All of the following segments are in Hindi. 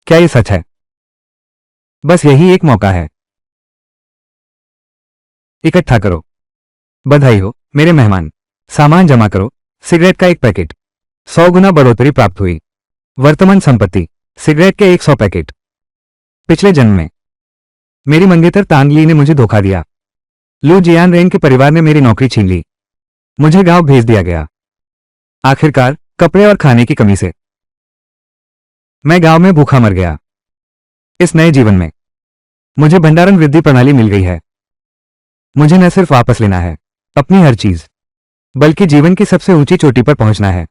क्या ये सच है? बस यही एक मौका है। इकट्ठा करो। बधाई हो मेरे मेहमान। सामान जमा करो। सिगरेट का एक पैकेट। 100 गुना बढ़ोतरी प्राप्त हुई। वर्तमान संपत्ति सिगरेट के 100 पैकेट। पिछले जन्म में मेरी मंगेतर तांगली ने मुझे धोखा दिया। लू जियान रेन के परिवार ने मेरी नौकरी छीन ली। मुझे गांव भेज दिया गया। आखिरकार कपड़े और खाने की कमी से मैं गांव में भूखा मर गया। इस नए जीवन में मुझे भंडारण वृद्धि प्रणाली मिल गई है। मुझे न सिर्फ वापस लेना है अपनी हर चीज, बल्कि जीवन की सबसे ऊंची चोटी पर पहुंचना है।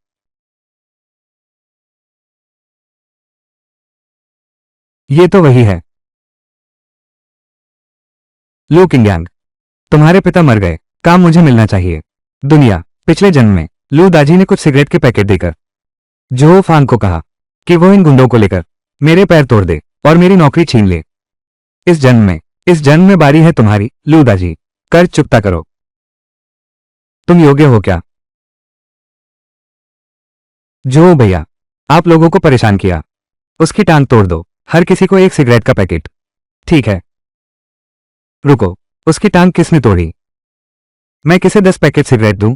ये तो वही है। लू किंगयांग, तुम्हारे पिता मर गए। काम मुझे मिलना चाहिए। दुनिया। पिछले जन्म में लू दाजी ने कुछ सिगरेट के पैकेट देकर जो फांग को कहा कि वो इन गुंडों को लेकर मेरे पैर तोड़ दे और मेरी नौकरी छीन ले। इस जन्म में बारी है तुम्हारी, लू दाजी। कर्ज चुकता करो। तुम योग्य हो क्या? जो भैया, आप लोगों को परेशान किया, उसकी टांग तोड़ दो। हर किसी को एक सिगरेट का पैकेट। ठीक है। रुको, उसकी टांग किसने तोड़ी? मैं किसे 10 पैकेट सिगरेट दूं?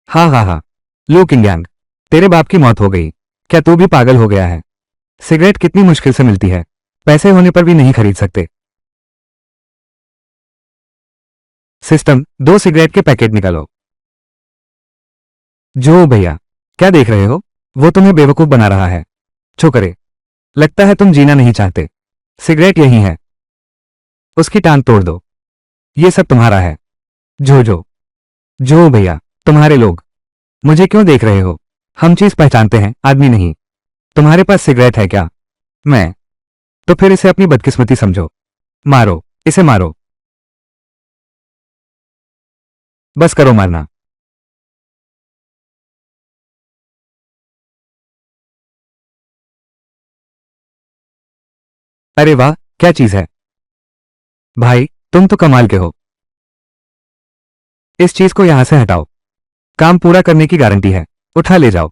हाँ हाँ हाँ। लू किंगयांग, तेरे बाप की मौत हो गई। क्या तू भी पागल हो गया है? सिगरेट कितनी मुश्किल से मिलती है, पैसे होने पर भी नहीं खरीद सकते। सिस्टम, 2 सिगरेट के पैकेट निकालो। जो भैया, क्या देख रहे हो? वो तुम्हें बेवकूफ बना रहा है। छोकरे, लगता है तुम जीना नहीं चाहते। सिगरेट यही है। उसकी टांग तोड़ दो। ये सब तुम्हारा है। जो जो भैया, तुम्हारे लोग मुझे क्यों देख रहे हो? हम चीज पहचानते हैं, आदमी नहीं। तुम्हारे पास सिगरेट है क्या? मैं। तो फिर इसे अपनी बदकिस्मती समझो। मारो, इसे मारो। बस करो मारना। अरे वाह, क्या चीज है भाई, तुम तो कमाल के हो। इस चीज को यहां से हटाओ। काम पूरा करने की गारंटी है। उठा ले जाओ।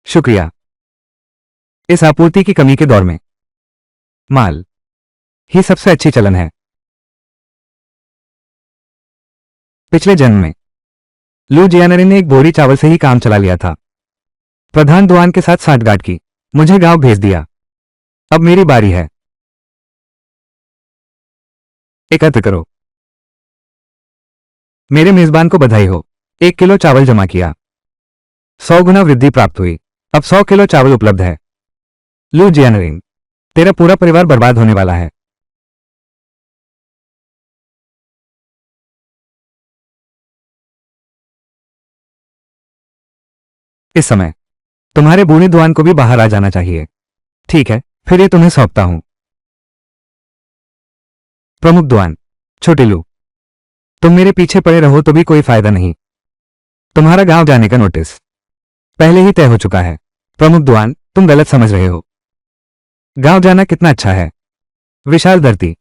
शुक्रिया। इस आपूर्ति की कमी के दौर में माल ही सबसे अच्छी चलन है। पिछले जन्म में लू जियानरे ने एक बोरी चावल से ही काम चला लिया था। प्रधान दुआन के साथ सांठगांठ की, मुझे गांव भेज दिया। अब मेरी बारी है। एकत्र करो। मेरे मेजबान को बधाई हो। 1 किलो चावल जमा किया। 100 गुना वृद्धि प्राप्त हुई। अब 100 किलो चावल उपलब्ध है। लू जियानरिंग, तेरा पूरा परिवार बर्बाद होने वाला है। इस समय तुम्हारे बूढ़ी दुआन को भी बाहर आ जाना चाहिए। ठीक है, फिर ये तुम्हें सौंपता हूं। प्रमुख दुआन, छोटे लू, तुम मेरे पीछे पड़े रहो तो भी कोई फायदा नहीं। तुम्हारा गांव जाने का नोटिस पहले ही तय हो चुका है। प्रमुख दुआन, तुम गलत समझ रहे हो। गांव जाना कितना अच्छा है। विशाल धरती,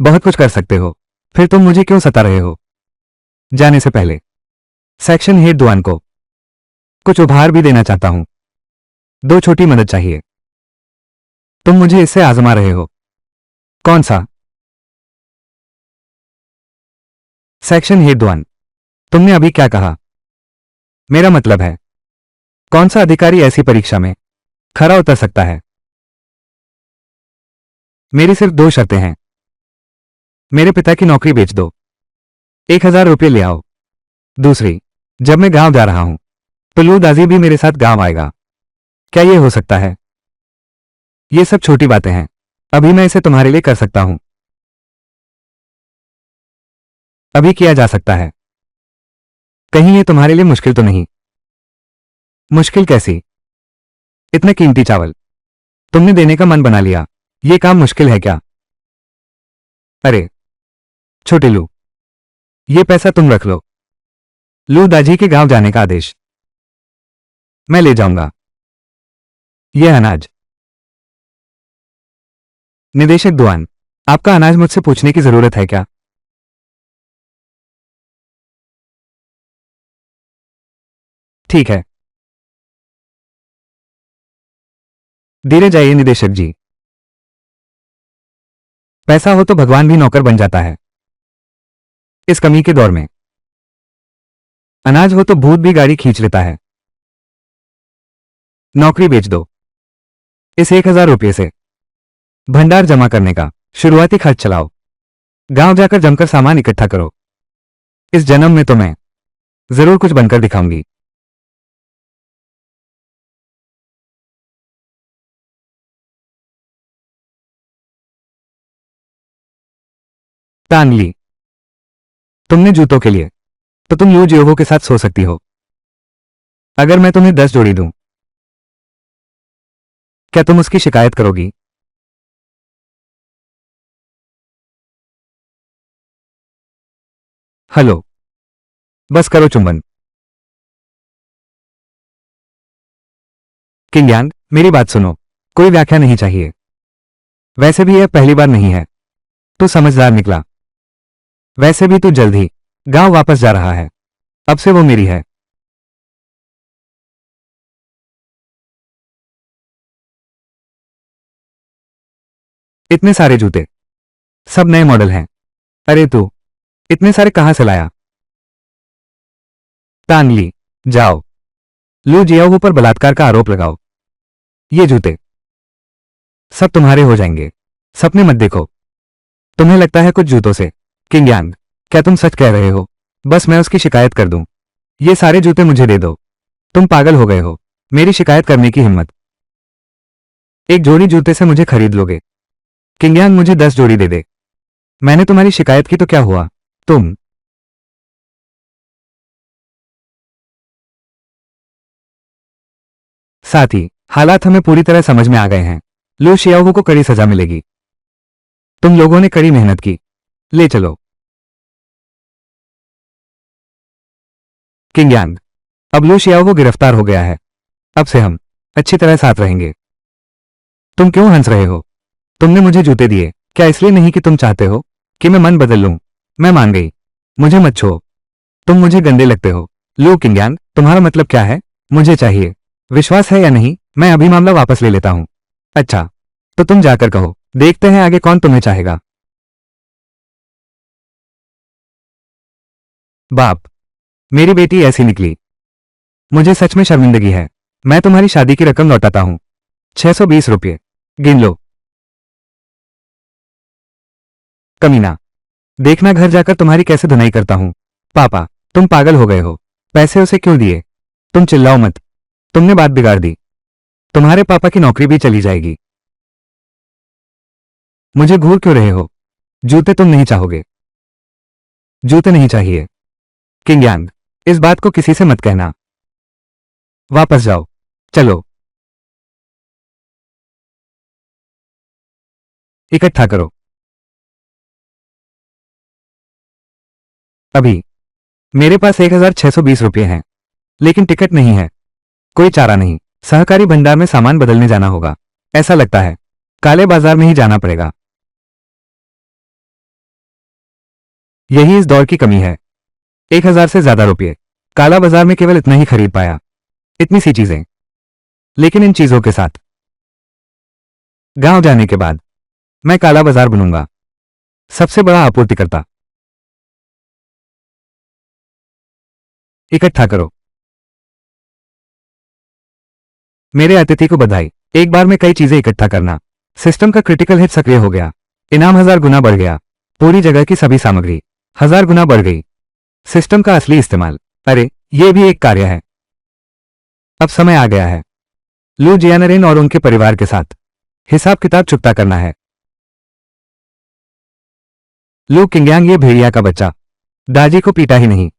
बहुत कुछ कर सकते हो। फिर तुम मुझे क्यों सता रहे हो? जाने से पहले सेक्शन हेड दुआन को कुछ उपहार भी देना चाहता हूं। 2 छोटी मदद चाहिए। तुम मुझे इससे आजमा रहे हो। कौन सा? सेक्शन हेड दुआन, तुमने अभी क्या कहा? मेरा मतलब है, कौन सा अधिकारी ऐसी परीक्षा में खरा उतर सकता है? मेरी सिर्फ 2 शर्तें हैं। मेरे पिता की नौकरी बेच दो। 1000 रुपये ले आओ। दूसरी, जब मैं गांव जा रहा हूं तो लू दाजी भी मेरे साथ गांव आएगा। क्या यह हो सकता है? ये सब छोटी बातें हैं। अभी मैं इसे तुम्हारे लिए कर सकता हूं। अभी किया जा सकता है। कहीं ये तुम्हारे लिए मुश्किल तो नहीं? मुश्किल कैसी? इतने कीमती चावल तुमने देने का मन बना लिया। ये काम मुश्किल है क्या? अरे छोटे लू, ये पैसा तुम रख लो। लू दाजी के गांव जाने का आदेश मैं ले जाऊंगा। यह अनाज। निदेशक दुआन, आपका अनाज मुझसे पूछने की जरूरत है क्या? ठीक है, धीरे जाइए निदेशक जी। पैसा हो तो भगवान भी नौकर बन जाता है। इस कमी के दौर में अनाज हो तो भूत भी गाड़ी खींच लेता है। नौकरी बेच दो। इस 1,000 रुपये से भंडार जमा करने का शुरुआती खर्च चलाओ। गांव जाकर जमकर सामान इकट्ठा करो। इस जन्म में तो मैं जरूर कुछ बनकर दिखाऊंगी। तान ली, तुमने जूतों के लिए तो तुम लू जियोवो के साथ सो सकती हो। अगर मैं तुम्हें 10 जोड़ी दूं, क्या तुम उसकी शिकायत करोगी? हेलो, बस करो चुंबन। किंग्यान, मेरी बात सुनो। कोई व्याख्या नहीं चाहिए। वैसे भी यह पहली बार नहीं है। तू समझदार निकला। वैसे भी तू जल्द ही गांव वापस जा रहा है। अब से वो मेरी है। इतने सारे जूते, सब नए मॉडल हैं। अरे तू इतने सारे कहां से लाया? तान ली, जाओ लू जियाओ पर बलात्कार का आरोप लगाओ। ये जूते सब तुम्हारे हो जाएंगे। सपने मत देखो। तुम्हें लगता है कुछ जूतों से? किंग्यान, क्या तुम सच कह रहे हो? बस मैं उसकी शिकायत कर दूं। ये सारे जूते मुझे दे दो। तुम पागल हो गए हो? मेरी शिकायत करने की हिम्मत? एक जोड़ी जूते से मुझे खरीद लोगे? किंग्यान, मुझे 10 जोड़ी दे दे। मैंने तुम्हारी शिकायत की तो क्या हुआ? तुम साथ ही हालात हमें पूरी तरह समझ में आ गए हैं। लू शियाओ को कड़ी सजा मिलेगी। तुम लोगों ने कड़ी मेहनत की। ले चलो। किंग्यान, अब लू शियाओ गिरफ्तार हो गया है। अब से हम अच्छी तरह साथ रहेंगे। तुम क्यों हंस रहे हो? तुमने मुझे जूते दिए क्या इसलिए नहीं कि तुम चाहते हो कि मैं मन बदल लूं? मैं मान गई। मुझे मत छो। तुम मुझे गंदे लगते हो। लो किंग्यान, तुम्हारा मतलब क्या है? मुझे चाहिए। विश्वास है या नहीं? मैं अभी मामला वापस ले लेता हूं। अच्छा, तो तुम जाकर कहो। देखते हैं आगे कौन तुम्हें चाहेगा। बाप, मेरी बेटी ऐसी निकली। मुझे सच में शर्मिंदगी है। मैं तुम्हारी शादी की रकम लौटाता हूं। 620 रुपये। गिन लो। कमीना, देखना घर जाकर तुम्हारी कैसे धुनाई करता हूं। पापा, तुम पागल हो गए हो। पैसे उसे क्यों दिए? तुम चिल्लाओ मत। तुमने बात बिगाड़ दी। तुम्हारे पापा की नौकरी भी चली जाएगी। मुझे घूर क्यों रहे हो? जूते तुम नहीं चाहोगे। जूते नहीं चाहिए। किंग्यान, इस बात को किसी से मत कहना। वापस जाओ। चलो, इकट्ठा करो। अभी मेरे पास 1,620 रुपये हैं, लेकिन टिकट नहीं है। कोई चारा नहीं। सहकारी भंडार में सामान बदलने जाना होगा। ऐसा लगता है काले बाजार में ही जाना पड़ेगा। यही इस दौर की कमी है। 1,000 से ज्यादा रुपये काला बाजार में केवल इतना ही खरीद पाया। इतनी सी चीजें। लेकिन इन चीजों के साथ गांव जाने के बाद मैं काला बाजार बनूंगा, सबसे बड़ा आपूर्तिकर्ता। इकट्ठा करो। मेरे अतिथि को बधाई। एक बार में कई चीजें इकट्ठा करना। सिस्टम का क्रिटिकल हिट सक्रिय हो गया। इनाम 1,000 गुना बढ़ गया। पूरी जगह की सभी सामग्री 1,000 गुना बढ़ गई। सिस्टम का असली इस्तेमाल। अरे, यह भी एक कार्य है। अब समय आ गया है लू जियानरेन और उनके परिवार के साथ हिसाब किताब चुकता करना है। लू किंग्यांग, ये भेड़िया का बच्चा दाजी को पीटा ही नहीं,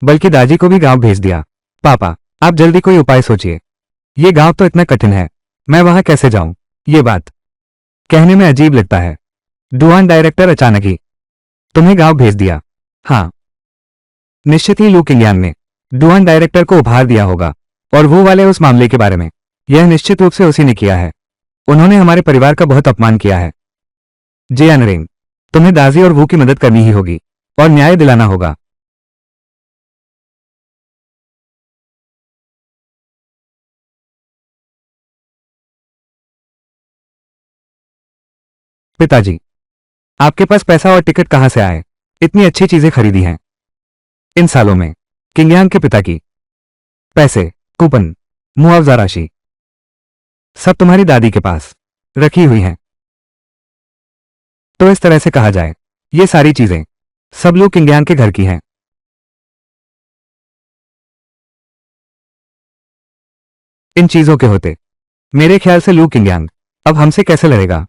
बल्कि दाजी को भी गांव भेज दिया। पापा, आप जल्दी कोई उपाय सोचिए। ये गांव तो इतना कठिन है, मैं वहां कैसे जाऊं? ये बात कहने में अजीब लगता है। डुआन डायरेक्टर अचानक ही तुम्हें गांव भेज दिया। हाँ, निश्चित ही लू किंग्यांग ने डुआन डायरेक्टर को उपहार दिया होगा, और वो वाले उस मामले के बारे में। यह निश्चित रूप से उसी ने किया है। उन्होंने हमारे परिवार का बहुत अपमान किया है। जियानरेन, तुम्हें दाजी और वू की मदद करनी ही होगी और न्याय दिलाना होगा। पिताजी, आपके पास पैसा और टिकट कहां से आए? इतनी अच्छी चीजें खरीदी हैं इन सालों में। किंगयांग के पिता की पैसे, कूपन, मुआवजा राशि सब तुम्हारी दादी के पास रखी हुई हैं। तो इस तरह से कहा जाए, ये सारी चीजें सब लोग किंगयांग के घर की हैं। इन चीजों के होते मेरे ख्याल से लू किंगयांग अब हमसे कैसे लड़ेगा?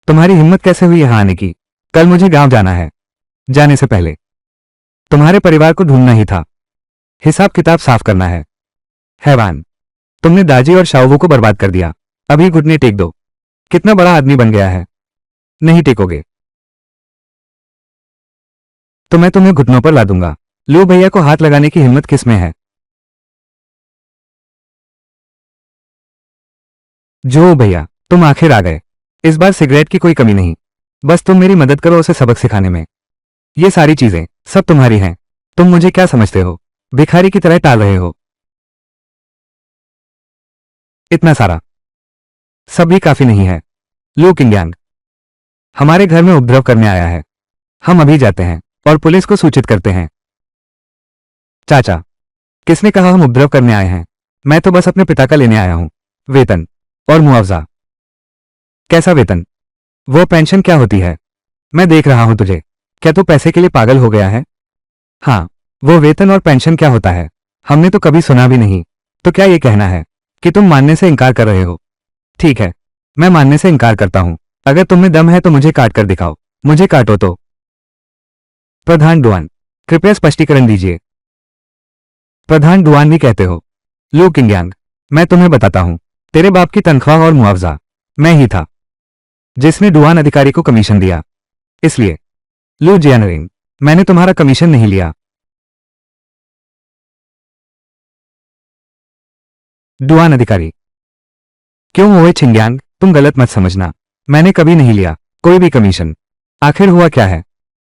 तुम्हारी हिम्मत कैसे हुई यहां आने की? कल मुझे गांव जाना है। जाने से पहले तुम्हारे परिवार को ढूंढना ही था, हिसाब किताब साफ करना है। हैवान, तुमने दाजी और शाओवू को बर्बाद कर दिया। अभी घुटने टेक दो। कितना बड़ा आदमी बन गया है। नहीं टेकोगे तो मैं तुम्हें घुटनों पर ला दूंगा। लू भैया को हाथ लगाने की हिम्मत किसमें है? जो भैया, तुम आखिर आ गए। इस बार सिगरेट की कोई कमी नहीं। बस तुम मेरी मदद करो उसे सबक सिखाने में। ये सारी चीजें सब तुम्हारी हैं। तुम मुझे क्या समझते हो? भिखारी की तरह टाल रहे हो। इतना सारा सब भी काफी नहीं है। लू किंगयांग हमारे घर में उपद्रव करने आया है। हम अभी जाते हैं और पुलिस को सूचित करते हैं। चाचा, किसने कहा हम उपद्रव करने आए हैं? मैं तो बस अपने पिता का लेने आया हूं। वेतन और मुआवजा। कैसा वेतन? वो पेंशन क्या होती है? मैं देख रहा हूं तुझे। क्या तू पैसे के लिए पागल हो गया है? हाँ, वो वेतन और पेंशन क्या होता है? हमने तो कभी सुना भी नहीं। तो क्या ये कहना है कि तुम मानने से इनकार कर रहे हो? ठीक है, मैं मानने से इनकार करता हूं। अगर तुम में दम है तो मुझे काट कर दिखाओ। मुझे काटो तो। प्रधान डुआन, कृपया स्पष्टीकरण दीजिए। प्रधान डुआन भी कहते हो? लू किंगयांग, मैं तुम्हें बताता हूं। तेरे बाप की तनख्वाह और मुआवजा मैं ही था जिसने डुआन अधिकारी को कमीशन दिया। इसलिए लू जियानरिंग, मैंने तुम्हारा कमीशन नहीं लिया। डुआन अधिकारी, क्यों ओए छिंग्यांग, तुम गलत मत समझना। मैंने कभी नहीं लिया कोई भी कमीशन। आखिर हुआ क्या है?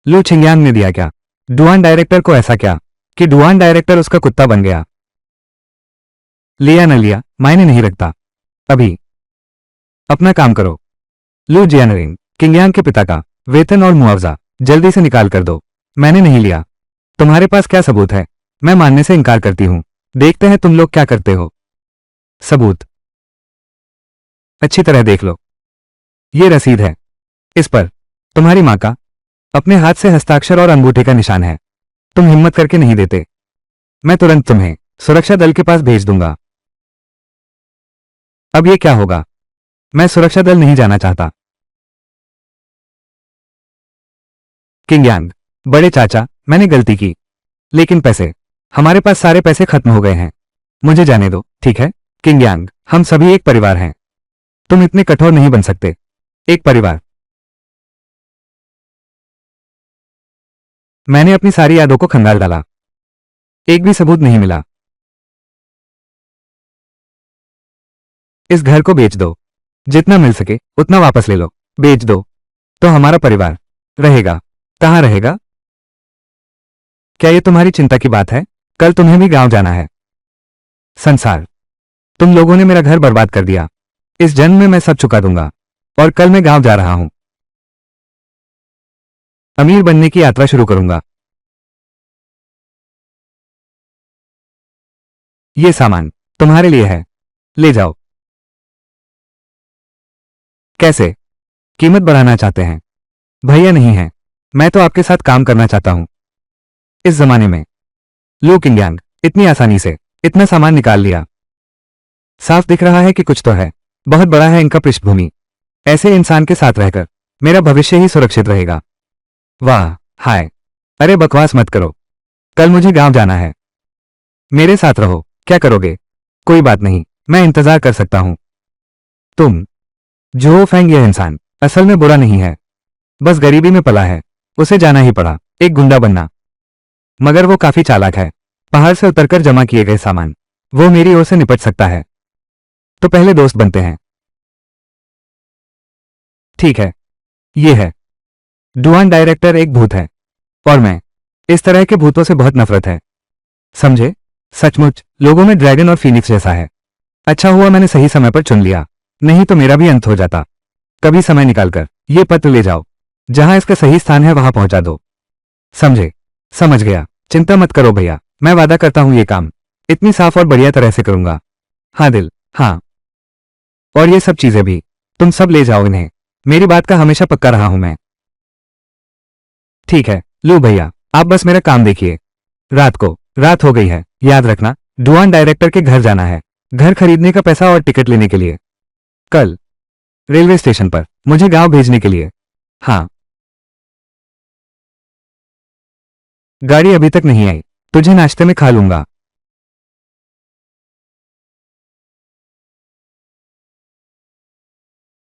लू छिंग्यांग ने दिया क्या? डुआन डायरेक्टर को ऐसा क्या कि डुआन डायरेक्टर उसका कुत्ता बन गया? लिया न लिया मायने नहीं रखता। अभी अपना काम करो। लू जियानरिंग, किंगयांग के पिता का वेतन और मुआवजा जल्दी से निकाल कर दो। मैंने नहीं लिया। तुम्हारे पास क्या सबूत है? मैं मानने से इनकार करती हूं। देखते हैं तुम लोग क्या करते हो। सबूत अच्छी तरह देख लो। ये रसीद है। इस पर तुम्हारी मां का अपने हाथ से हस्ताक्षर और अंगूठे का निशान है। तुम हिम्मत करके नहीं देते, मैं तुरंत तुम्हें सुरक्षा दल के पास भेज दूंगा। अब ये क्या होगा? मैं सुरक्षा दल नहीं जाना चाहता। किंगयांग, बड़े चाचा, मैंने गलती की, लेकिन पैसे, हमारे पास सारे पैसे खत्म हो गए हैं। मुझे जाने दो, ठीक है? किंगयांग, हम सभी एक परिवार हैं। तुम इतने कठोर नहीं बन सकते। एक परिवार। मैंने अपनी सारी यादों को खंगाल डाला। एक भी सबूत नहीं मिला। इस घर को बेच दो। जितना मिल सके उतना वापस ले लो। बेच दो तो हमारा परिवार रहेगा। कहां रहेगा? क्या ये तुम्हारी चिंता की बात है? कल तुम्हें भी गांव जाना है। संसार, तुम लोगों ने मेरा घर बर्बाद कर दिया। इस जन्म में मैं सब चुका दूंगा और कल मैं गांव जा रहा हूं। अमीर बनने की यात्रा शुरू करूंगा। ये सामान तुम्हारे लिए है, ले जाओ। कैसे? कीमत बढ़ाना चाहते हैं? भैया नहीं है, मैं तो आपके साथ काम करना चाहता हूं। इस जमाने में लू किंगयांग इतनी आसानी से इतना सामान निकाल लिया। साफ दिख रहा है कि कुछ तो है। बहुत बड़ा है इनका पृष्ठभूमि। ऐसे इंसान के साथ रहकर मेरा भविष्य ही सुरक्षित रहेगा। वाह, हाय। अरे बकवास मत करो। कल मुझे गांव जाना है। मेरे साथ रहो। क्या करोगे? कोई बात नहीं, मैं इंतजार कर सकता हूं। तुम जो फेंग, यह इंसान असल में बुरा नहीं है, बस गरीबी में पला है। उसे जाना ही पड़ा एक गुंडा बनना। मगर वो काफी चालाक है। पहाड़ से उतरकर जमा किए गए सामान वो मेरी ओर से निपट सकता है। तो पहले दोस्त बनते हैं। ठीक है। ये है, डुआन डायरेक्टर एक भूत है और मैं इस तरह के भूतों से बहुत नफरत है, समझे? सचमुच लोगों में ड्रैगन और फीनिक्स जैसा है। अच्छा हुआ मैंने सही समय पर चुन लिया, नहीं तो मेरा भी अंत हो जाता। कभी समय निकालकर ये पत्र ले जाओ, जहां इसका सही स्थान है वहां पहुंचा दो। समझे? समझ गया, चिंता मत करो भैया, मैं वादा करता हूं ये काम इतनी साफ और बढ़िया तरह से करूंगा। हाँ दिल, हाँ। और ये सब चीजें भी तुम सब ले जाओ इन्हें, मेरी बात का हमेशा पक्का रहा हूं मैं। ठीक है लो भैया, आप बस मेरा काम देखिए। रात हो गई है, याद रखना डुआन डायरेक्टर के घर जाना है, घर खरीदने का पैसा और टिकट लेने के लिए। कल रेलवे स्टेशन पर मुझे गांव भेजने के लिए। हाँ। गाड़ी अभी तक नहीं आई, तुझे नाश्ते में खा लूंगा।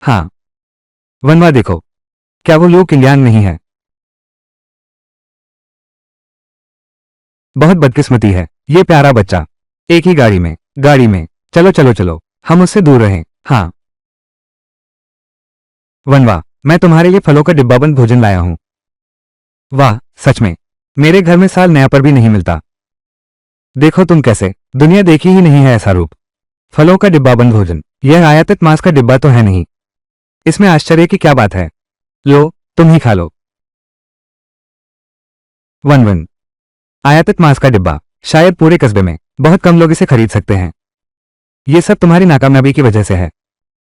हाँ। वनवा देखो, क्या वो लू किंग्यांग नहीं है? बहुत बदकिस्मती है ये प्यारा बच्चा। एक ही गाड़ी में चलो चलो चलो, हम उससे दूर रहें। हाँ। वनवा, मैं तुम्हारे लिए फलों का डिब्बाबंद भोजन लाया हूं। वाह, सच में मेरे घर में साल नया पर भी नहीं मिलता। देखो तुम कैसे, दुनिया देखी ही नहीं है ऐसा रूप। फलों का डिब्बाबंद भोजन, यह आयातित मांस का डिब्बा तो है नहीं। इसमें आश्चर्य की क्या बात है? लो, तुम ही खा लो। One one. आयातित मांस का डिब्बा, शायद पूरे कस्बे में बहुत कम लोग इसे खरीद सकते हैं। ये सब तुम्हारी नाकामयाबी की वजह से है।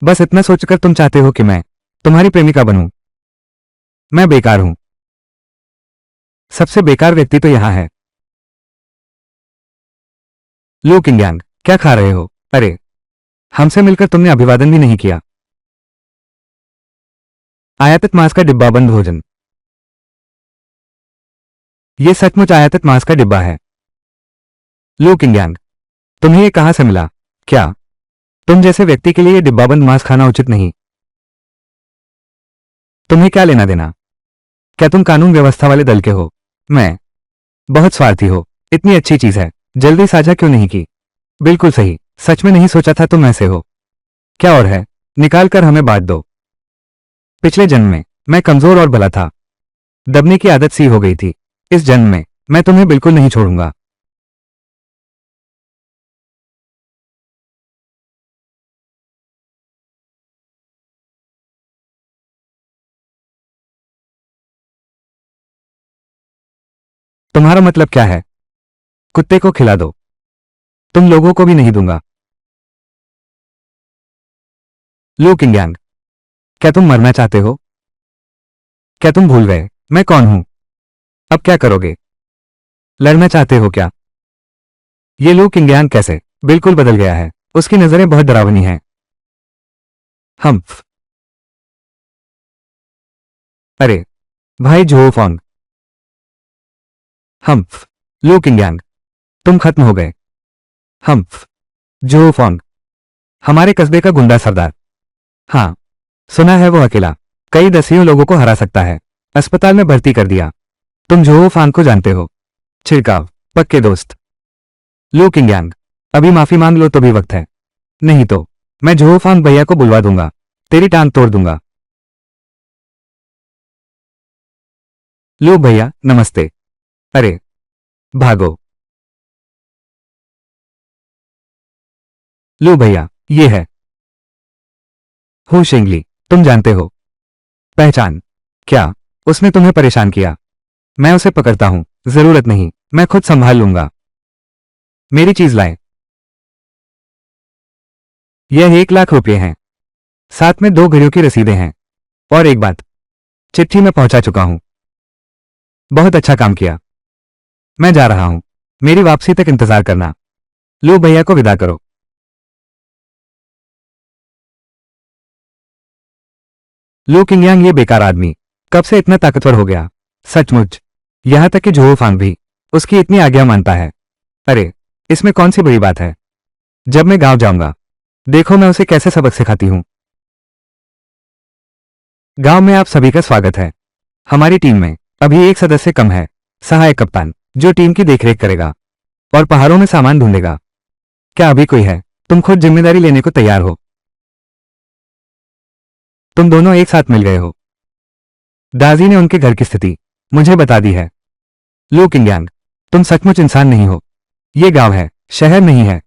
बस इतना सोचकर तुम चाहते हो कि मैं तुम्हारी प्रेमिका बनूं। मैं बेकार हूं, सबसे बेकार व्यक्ति तो यहां है। लो किंग्यांग, क्या खा रहे हो? अरे, हमसे मिलकर तुमने अभिवादन भी नहीं किया। आयातित मांस का डिब्बाबंद भोजन, ये सचमुच आयातित मांस का डिब्बा है। लो किंग्यांग, तुम्हें ये कहां से मिला? क्या तुम जैसे व्यक्ति के लिए ये डिब्बाबंद मांस खाना उचित नहीं? तुम्हें क्या लेना देना? क्या तुम कानून व्यवस्था वाले दल के हो? मैं बहुत स्वार्थी हो, इतनी अच्छी चीज है, जल्दी साझा क्यों नहीं की? बिल्कुल सही, सच में नहीं सोचा था तुम ऐसे हो। क्या और है, निकाल कर हमें बांट दो। पिछले जन्म में मैं कमजोर और भला था, दबने की आदत सी हो गई थी। इस जन्म में मैं तुम्हें बिल्कुल नहीं छोड़ूंगा। तुम्हारा मतलब क्या है? कुत्ते को खिला दो, तुम लोगों को भी नहीं दूंगा। लो किंग्यांग, क्या तुम मरना चाहते हो? क्या तुम भूल गए मैं कौन हूं? अब क्या करोगे? लड़ना चाहते हो क्या? ये लो किंग्यांग कैसे बिल्कुल बदल गया है, उसकी नजरें बहुत डरावनी हैं। हम्फ। अरे भाई जोफोंग। हम्फ। लो किंग्यांग, तुम खत्म हो गए। हम्फ। जोफोंग, हमारे कस्बे का गुंडा सरदार। हाँ, सुना है वो अकेला कई दसियों लोगों को हरा सकता है। अस्पताल में भर्ती कर दिया। तुम जोहो फांग को जानते हो? छिड़काव, पक्के दोस्त। लो किंग्यांग, अभी माफी मांग लो तो भी वक्त है, नहीं तो मैं जोहो फांग भैया को बुलवा दूंगा, तेरी टांग तोड़ दूंगा। लो भैया नमस्ते। अरे भागो। लो भैया, ये है हो शेंगली, तुम जानते हो? पहचान? क्या उसने तुम्हें परेशान किया? मैं उसे पकड़ता हूं, जरूरत नहीं, मैं खुद संभाल लूंगा। मेरी चीज लाए। यह 1 लाख रुपये हैं, साथ में 2 घड़ियों की रसीदें हैं। और एक बात, चिट्ठी में पहुंचा चुका हूं। बहुत अच्छा काम किया, मैं जा रहा हूं, मेरी वापसी तक इंतजार करना। लो भैया को विदा करो। लो किंगयांग, ये बेकार आदमी कब से इतना ताकतवर हो गया? सचमुच, यहां तक कि जोहो फांग भी उसकी इतनी आज्ञा मानता है। अरे, इसमें कौन सी बड़ी बात है? जब मैं गांव जाऊंगा, देखो मैं उसे कैसे सबक सिखाती हूं। गांव में आप सभी का स्वागत है। हमारी टीम में अभी एक सदस्य कम है, सहायक कप्तान, जो टीम की देखरेख करेगा और पहाड़ों में सामान ढूंढेगा। क्या अभी कोई है? तुम खुद जिम्मेदारी लेने को तैयार हो? तुम दोनों एक साथ मिल गए हो। दाजी ने उनके घर की स्थिति मुझे बता दी है। लू किंगयांग, तुम सचमुच इंसान नहीं हो। ये गांव है, शहर नहीं है।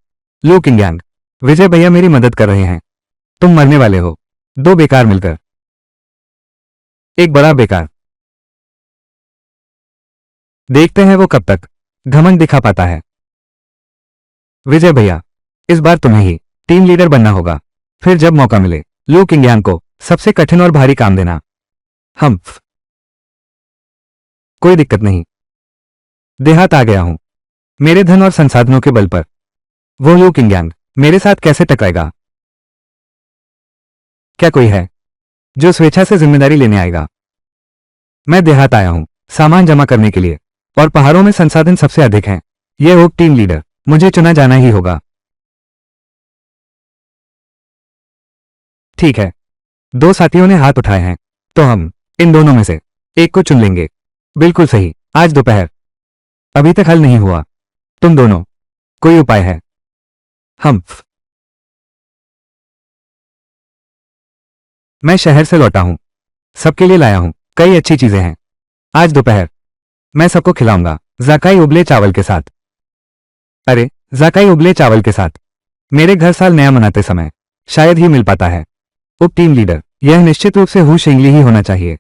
लू किंगयांग, विजय भैया मेरी मदद कर रहे हैं। तुम मरने वाले हो। दो बेकार मिलकर एक बड़ा बेकार। देखते हैं वो कब तक घमंड दिखा पाता है। विजय भैया, इस बार तुम्हें ही टीम लीडर बनना होगा। फिर जब मौका मिले लू किंगयांग को सबसे कठिन और भारी काम देना। हम कोई दिक्कत नहीं, देहात आ गया हूं मेरे धन और संसाधनों के बल पर। वो लू किंगयांग मेरे साथ कैसे टकराएगा? क्या कोई है जो स्वेच्छा से जिम्मेदारी लेने आएगा? मैं देहात आया हूं सामान जमा करने के लिए, और पहाड़ों में संसाधन सबसे अधिक हैं। यह ओक टीम लीडर, मुझे चुना जाना ही होगा। ठीक है, दो साथियों ने हाथ उठाए हैं, तो हम इन दोनों में से एक को चुन लेंगे। बिल्कुल सही, आज दोपहर। अभी तक हल नहीं हुआ। तुम दोनों, कोई उपाय है? हम मैं शहर से लौटा हूं, सबके लिए लाया हूं कई अच्छी चीजें हैं। आज दोपहर मैं सबको खिलाऊंगा जाकाई उबले चावल के साथ। अरे, जाकाई उबले चावल के साथ मेरे घर साल नया मनाते समय शायद ही मिल पाता है। उप टीम लीडर, यह निश्चित रूप से हु शेंगली ही होना चाहिए।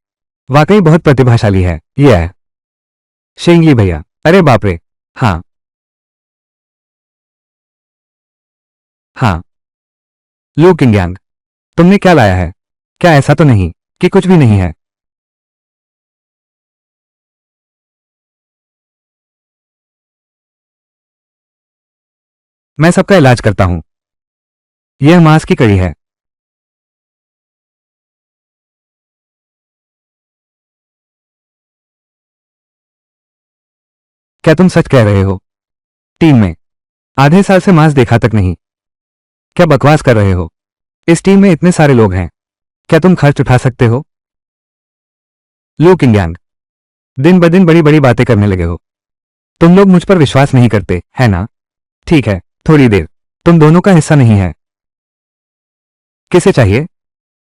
वाकई बहुत प्रतिभाशाली है यह शेंगली भैया। अरे बाप रे। हाँ हाँ, लू किंगयांग, तुमने क्या लाया है? क्या ऐसा तो नहीं कि कुछ भी नहीं है? मैं सबका इलाज करता हूं। यह मांस की कड़ी है। क्या तुम सच कह रहे हो? टीम में आधे साल से मांस देखा तक नहीं। क्या बकवास कर रहे हो? इस टीम में इतने सारे लोग हैं, क्या तुम खर्च उठा सकते हो? लू किंगयांग, दिन ब दिन बड़ी बड़ी बातें करने लगे हो। तुम लोग मुझ पर विश्वास नहीं करते, है ना? ठीक है, थोड़ी देर तुम दोनों का हिस्सा नहीं है। किसे चाहिए?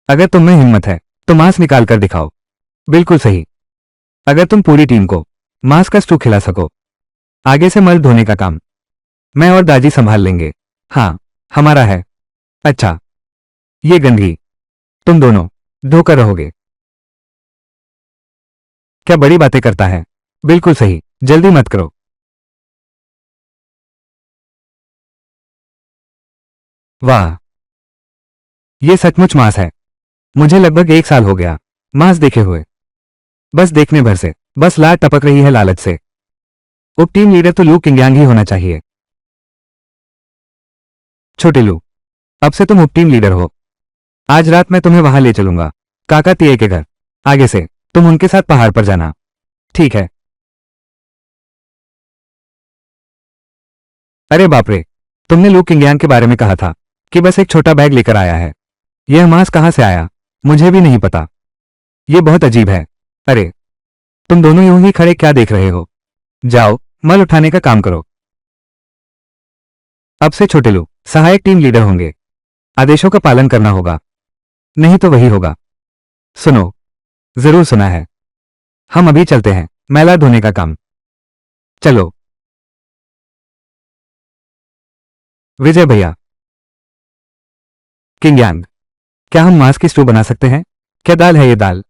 अगर तुम में हिम्मत है तो मांस निकाल कर दिखाओ। बिल्कुल सही, अगर तुम पूरी टीम को मांस का स्टू खिला सको। आगे से मल धोने का काम मैं और दाजी संभाल लेंगे। हाँ, हमारा है। अच्छा, ये गंदगी तुम दोनों धोकर रहोगे। क्या बड़ी बातें करता है? बिल्कुल सही, जल्दी मत करो। वाह, ये सचमुच मांस है। मुझे लगभग एक साल हो गया मांस देखे हुए। बस देखने भर से बस लार टपक रही है लालच से। उप टीम लीडर तो लू किंगयांग ही होना चाहिए। छोटे लू, अब से तुम उप टीम लीडर हो। आज रात मैं तुम्हें वहां ले चलूंगा, काका तिये के घर। आगे से तुम उनके साथ पहाड़ पर जाना। ठीक है? अरे बाप रे, तुमने लू किंगयांग के बारे में कहा था कि बस एक छोटा बैग लेकर आया है। यह मांस कहां से आया? मुझे भी नहीं पता। यह बहुत अजीब है। अरे, तुम दोनों यूं ही खड़े क्या देख रहे हो? जाओ, मल उठाने का काम करो। अब से छोटे लोग सहायक टीम लीडर होंगे। आदेशों का पालन करना होगा, नहीं तो वही होगा। सुनो, जरूर सुना है। हम अभी चलते हैं मैला धोने का काम। चलो। विजय भैया, किंगयांग, क्या हम मांस की स्टू बना सकते हैं? क्या दाल है ये दाल?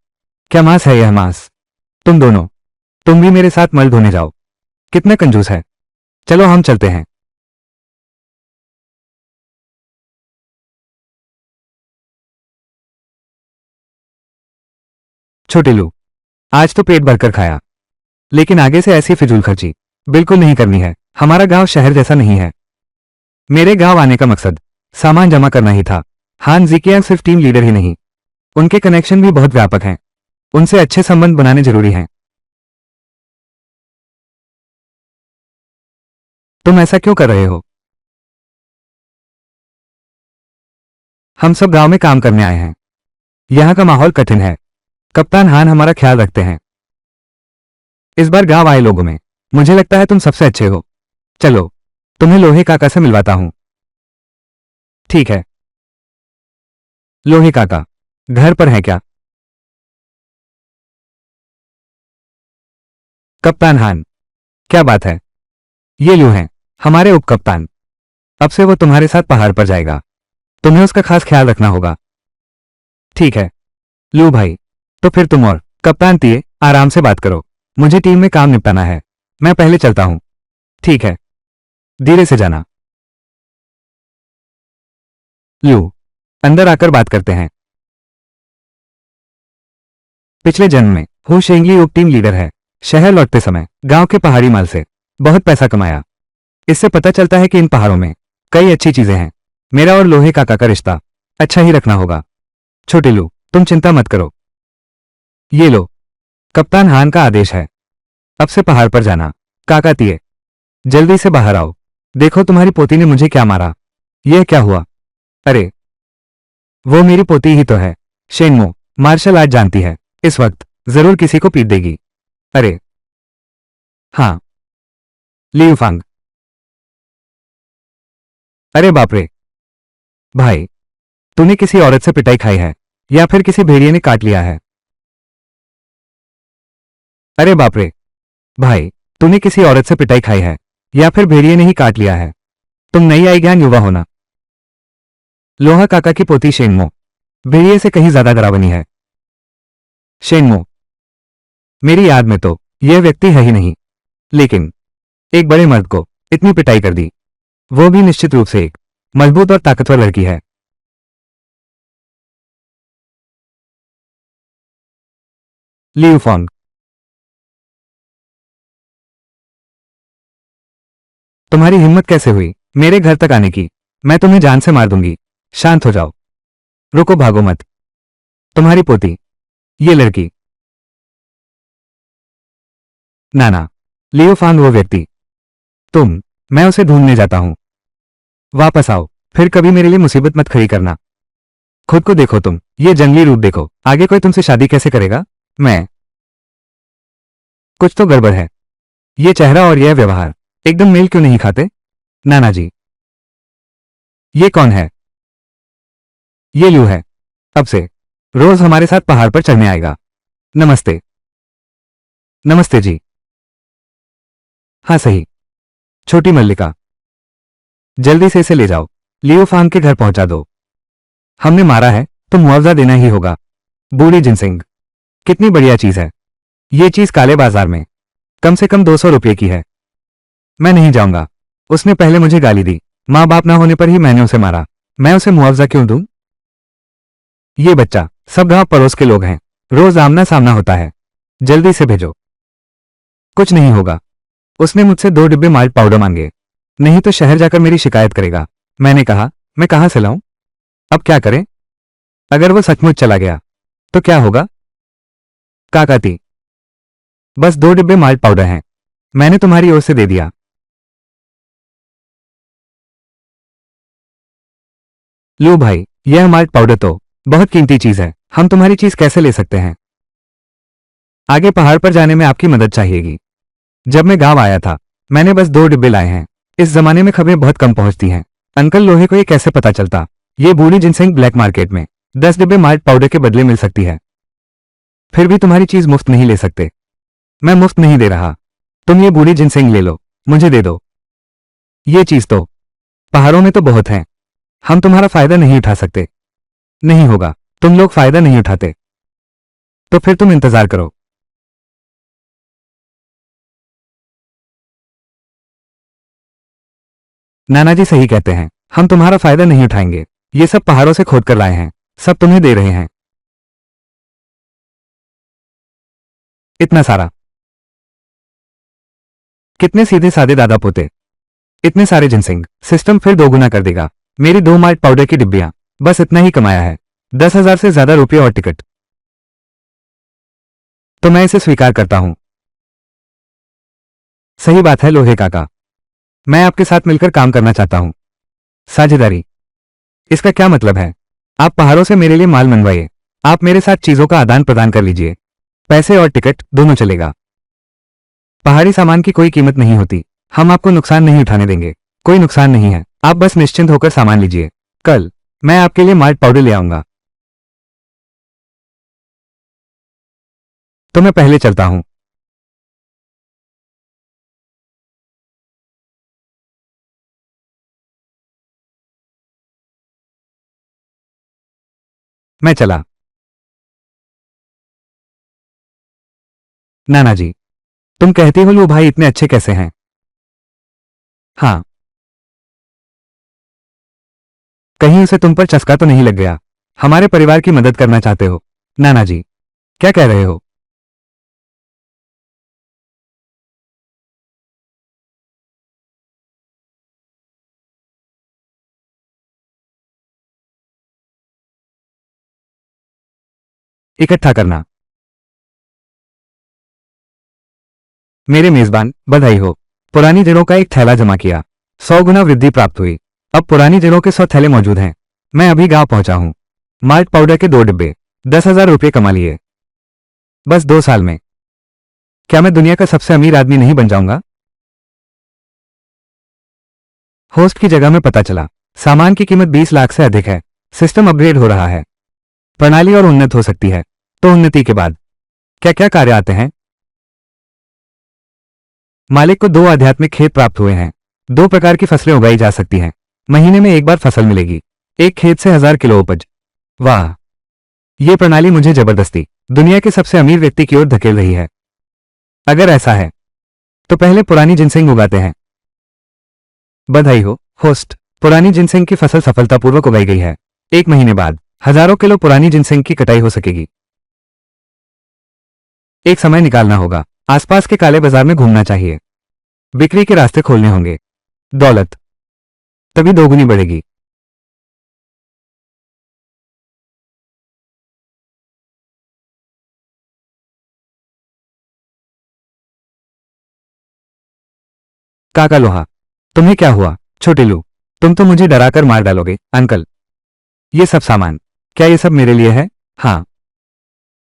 क्या मांस है यह मांस? तुम दोनों, तुम भी मेरे साथ मल धोने जाओ। कितने कंजूस है। चलो हम चलते हैं। छोटे लू, आज तो पेट भरकर खाया, लेकिन आगे से ऐसी फिजूल खर्ची बिल्कुल नहीं करनी है। हमारा गांव शहर जैसा नहीं है। मेरे गांव आने का मकसद सामान जमा करना ही था। हान जिकियांग सिर्फ टीम लीडर ही नहीं, उनके कनेक्शन भी बहुत व्यापक हैं। उनसे अच्छे संबंध बनाने जरूरी हैं। तुम ऐसा क्यों कर रहे हो? हम सब गांव में काम करने आए हैं। यहाँ का माहौल कठिन है। कप्तान हान हमारा ख्याल रखते हैं। इस बार गांव आए लोगों में मुझे लगता है तुम सबसे अच्छे हो। चलो, तुम्हें लोहे काका से मिलवाता हूं। ठीक है। लोहे काका घर पर है क्या? कप्तान हान, क्या बात है, ये लू हैं, हमारे उपकप्तान। अब से वो तुम्हारे साथ पहाड़ पर जाएगा, तुम्हें उसका खास ख्याल रखना होगा। ठीक है लू भाई, तो फिर तुम और कप्तान तिये आराम से बात करो, मुझे टीम में काम निपटाना है, मैं पहले चलता हूं। ठीक है, धीरे से जाना। लू, अंदर आकर बात करते हैं। पिछले जन्म में हु शेंगली उप टीम लीडर है। शहर लौटते समय गांव के पहाड़ी माल से बहुत पैसा कमाया। इससे पता चलता है कि इन पहाड़ों में कई अच्छी चीजें हैं। मेरा और लोहे काका का रिश्ता अच्छा ही रखना होगा। छोटे लू, तुम चिंता मत करो। ये लो, कप्तान हान का आदेश है, अब से पहाड़ पर जाना। काका तिये, जल्दी से बाहर आओ। देखो तुम्हारी पोती ने मुझे क्या मारा। यह क्या हुआ? अरे, वो मेरी पोती ही तो है। शेनमो मार्शल आर्ट जानती है, इस वक्त जरूर किसी को पीट देगी। अरे हाँ, लियूफांग। अरे बाप रे, भाई तूने किसी औरत से पिटाई खाई है या फिर किसी भेड़िए ने काट लिया है? अरे बाप रे, भाई तूने किसी औरत से पिटाई खाई है या फिर भेड़िए ने ही काट लिया है? तुम नई आई ज्ञान युवा होना। लोहा काका की पोती शेनमो भेड़िए से कहीं ज्यादा डरावनी है। शेनमो, मेरी याद में तो यह व्यक्ति है ही नहीं, लेकिन एक बड़े मर्द को इतनी पिटाई कर दी, वो भी निश्चित रूप से एक मजबूत और ताकतवर लड़की है। लियूफोंग, तुम्हारी हिम्मत कैसे हुई मेरे घर तक आने की? मैं तुम्हें जान से मार दूंगी। शांत हो जाओ, रुको, भागो मत। तुम्हारी पोती, ये लड़की। नाना, लियोफांग वो व्यक्ति। मैं उसे ढूंढने जाता हूं। वापस आओ, फिर कभी मेरे लिए मुसीबत मत खड़ी करना। खुद को देखो तुम, ये जंगली रूप देखो, आगे कोई तुमसे शादी कैसे करेगा? मैं, कुछ तो गड़बड़ है। ये चेहरा और यह व्यवहार एकदम मेल क्यों नहीं खाते? नाना जी, ये कौन है? ये लू है, अब से रोज हमारे साथ पहाड़ पर चढ़ने आएगा। नमस्ते। नमस्ते जी। हाँ सही, छोटी मल्लिका, जल्दी से इसे ले जाओ, लियोफांग के घर पहुंचा दो। हमने मारा है तो मुआवजा देना ही होगा। बूढ़ी जिनसिंग, कितनी बढ़िया चीज है। ये चीज काले बाजार में कम से कम 200 रुपये की है। मैं नहीं जाऊंगा, उसने पहले मुझे गाली दी, माँ बाप ना होने पर ही मैंने उसे मारा, मैं उसे मुआवजा क्यों दूं? ये बच्चा, सब गांव पड़ोस के लोग हैं, रोज आमना सामना होता है, जल्दी से भेजो। कुछ नहीं होगा, उसने मुझसे 2 डिब्बे माल्ट पाउडर मांगे, नहीं तो शहर जाकर मेरी शिकायत करेगा। मैंने कहा, मैं कहां से लाऊं? अब क्या करें? अगर वो सचमुच चला गया तो क्या होगा? काकाती, बस 2 डिब्बे माल्ट पाउडर हैं, मैंने तुम्हारी ओर से दे दिया। लो भाई, यह माल्ट पाउडर तो बहुत कीमती चीज है, हम तुम्हारी चीज कैसे ले सकते हैं? आगे पहाड़ पर जाने में आपकी मदद चाहिएगी। जब मैं गांव आया था, मैंने बस 2 डिब्बे लाए हैं। इस जमाने में खबरें बहुत कम पहुंचती हैं। अंकल लोहे को ये कैसे पता चलता? ये बूढ़ी जिनसेंग ब्लैक मार्केट में 10 डिब्बे माल्ट पाउडर के बदले मिल सकती है। फिर भी तुम्हारी चीज मुफ्त नहीं ले सकते। मैं मुफ्त नहीं दे रहा, तुम ये बूढ़ी जिनसेंग ले लो, मुझे दे दो। ये चीज तो पहाड़ों में तो बहुत है, हम तुम्हारा फायदा नहीं उठा सकते। नहीं होगा, तुम लोग फायदा नहीं उठाते तो फिर तुम इंतजार करो। नाना जी सही कहते हैं, हम तुम्हारा फायदा नहीं उठाएंगे। ये सब पहाड़ों से खोद कर लाए हैं, सब तुम्हें दे रहे हैं। इतना सारा? कितने सीधे साधे दादा पोते, इतने सारे जिनसिंग, सिस्टम फिर 2 गुना कर देगा। मेरी 2 माल्ट पाउडर की डिब्बियां, बस इतना ही कमाया है, 10,000 से ज्यादा रुपये और टिकट। तो मैं इसे स्वीकार करता हूं। सही बात है लोहे काका, मैं आपके साथ मिलकर काम करना चाहता हूं। साझेदारी, इसका क्या मतलब है? आप पहाड़ों से मेरे लिए माल मनवाइए, आप मेरे साथ चीजों का आदान प्रदान कर लीजिए, पैसे और टिकट दोनों चलेगा। पहाड़ी सामान की कोई कीमत नहीं होती, हम आपको नुकसान नहीं उठाने देंगे। कोई नुकसान नहीं है, आप बस निश्चिंत होकर सामान लीजिए, कल मैं आपके लिए माल्ट पाउडर ले आऊंगा। तो मैं पहले चलता हूं। मैं चला। नाना जी, तुम कहती हो लू भाई इतने अच्छे कैसे हैं? हाँ, कहीं उसे तुम पर चस्का तो नहीं लग गया? हमारे परिवार की मदद करना चाहते हो? नाना जी, क्या कह रहे हो? इकट्ठा करना। मेरे मेजबान, बधाई हो। पुरानी जड़ों का एक थैला जमा किया, 100 गुना वृद्धि प्राप्त हुई। अब पुरानी जड़ों के 100 थैले मौजूद हैं। मैं अभी गांव पहुंचा हूं। माल्ट पाउडर के 2 डिब्बे, 10,000 रुपये कमा लिए। बस 2 साल में। क्या मैं दुनिया का सबसे अमीर आदमी नहीं बन जाऊंगा? होस्ट की जगह में पता चला सामान की कीमत 20 लाख से अधिक है। सिस्टम अपग्रेड हो रहा है। प्रणाली और उन्नत हो सकती है। तो उन्नति के बाद क्या क्या कार्य आते हैं? मालिक को 2 आध्यात्मिक खेत प्राप्त हुए हैं। 2 प्रकार की फसलें उगाई जा सकती हैं। महीने में एक बार फसल मिलेगी। एक खेत से 1000 किलो उपज। वाह, ये प्रणाली मुझे जबरदस्ती दुनिया के सबसे अमीर व्यक्ति की ओर धकेल रही है। अगर ऐसा है तो पहले पुरानी जिनसेंग उगाते हैं। बधाई हो होस्ट, पुरानी जिनसेंग की फसल सफलतापूर्वक उगाई गई है। 1 महीने बाद हजारों किलो पुरानी जिनसेंग की कटाई हो सकेगी। एक समय निकालना होगा। आसपास के काले बाजार में घूमना चाहिए। बिक्री के रास्ते खोलने होंगे। दौलत तभी दोगुनी बढ़ेगी। काका लोहा, तुम्हें क्या हुआ? छोटे लू, तुम तो मुझे डराकर मार डालोगे। अंकल, ये सब सामान, क्या ये सब मेरे लिए है? हाँ।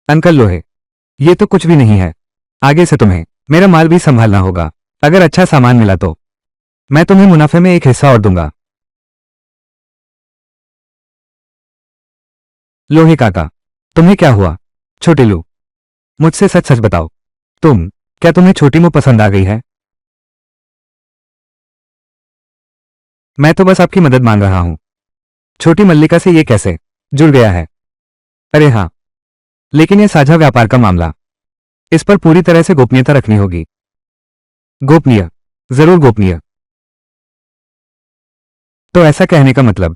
अंकल लोहे, ये तो कुछ भी नहीं है। आगे से तुम्हें मेरा माल भी संभालना होगा। अगर अच्छा सामान मिला तो मैं तुम्हें मुनाफे में एक हिस्सा और दूंगा। लोहे काका, तुम्हें क्या हुआ? छोटे लू, मुझसे सच सच बताओ। क्या तुम्हें छोटी मुंह पसंद आ गई है? मैं तो बस आपकी मदद मांग रहा हूं। छोटी मल्लिका से ये कैसे जुड़ गया है? अरे हाँ, लेकिन यह साझा व्यापार का मामला, इस पर पूरी तरह से गोपनीयता रखनी होगी। गोपनीय? जरूर गोपनीय। तो ऐसा कहने का मतलब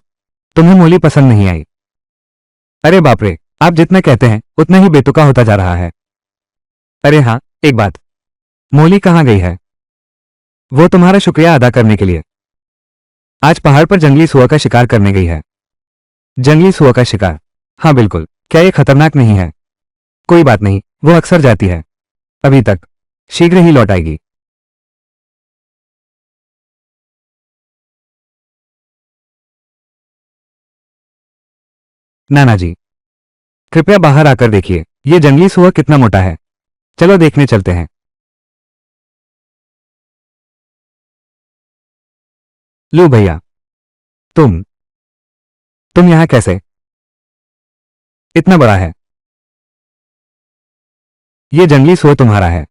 तुम्हें मोली पसंद नहीं आई? अरे बाप रे, आप जितना कहते हैं उतना ही बेतुका होता जा रहा है। अरे हाँ, एक बात, मोली कहाँ गई है? वो तुम्हारा शुक्रिया अदा करने के लिए आज पहाड़ पर जंगली सुअर का शिकार करने गई है। जंगली सुअर का शिकार? हाँ बिल्कुल। क्या ये खतरनाक नहीं है? कोई बात नहीं, वो अक्सर जाती है। अभी तक शीघ्र ही लौट आएगी। नाना जी, कृपया बाहर आकर देखिए, ये जंगली सुअर कितना मोटा है। चलो देखने चलते हैं। लू भैया, तुम तुम यहां कैसे? इतना बड़ा है। ये जंगली सुअर तुम्हारा है?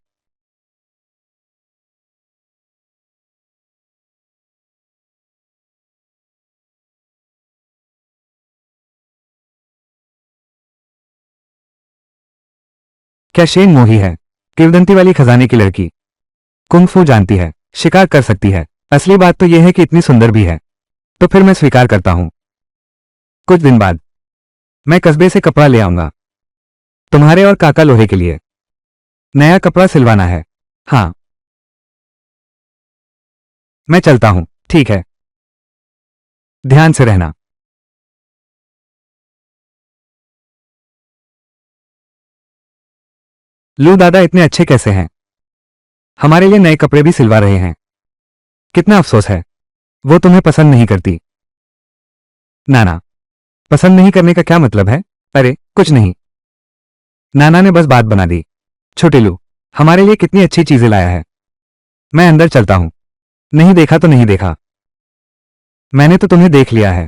क्या शेन मोही है? किवदंती वाली खजाने की लड़की, कुंग फू जानती है, शिकार कर सकती है। असली बात तो यह है कि इतनी सुंदर भी है। तो फिर मैं स्वीकार करता हूं। कुछ दिन बाद मैं कस्बे से कपड़ा ले आऊंगा तुम्हारे और काका लोहे के लिए। नया कपड़ा सिलवाना है। हाँ, मैं चलता हूं। ठीक है, ध्यान से रहना। लू दादा इतने अच्छे कैसे हैं? हमारे लिए नए कपड़े भी सिलवा रहे हैं। कितना अफसोस है, वो तुम्हें पसंद नहीं करती। नाना, पसंद नहीं करने का क्या मतलब है? अरे कुछ नहीं, नाना ने बस बात बना दी। छोटे लू, हमारे लिए कितनी अच्छी चीजें लाया है। मैं अंदर चलता हूं। नहीं देखा तो नहीं देखा, मैंने तो तुम्हें देख लिया है।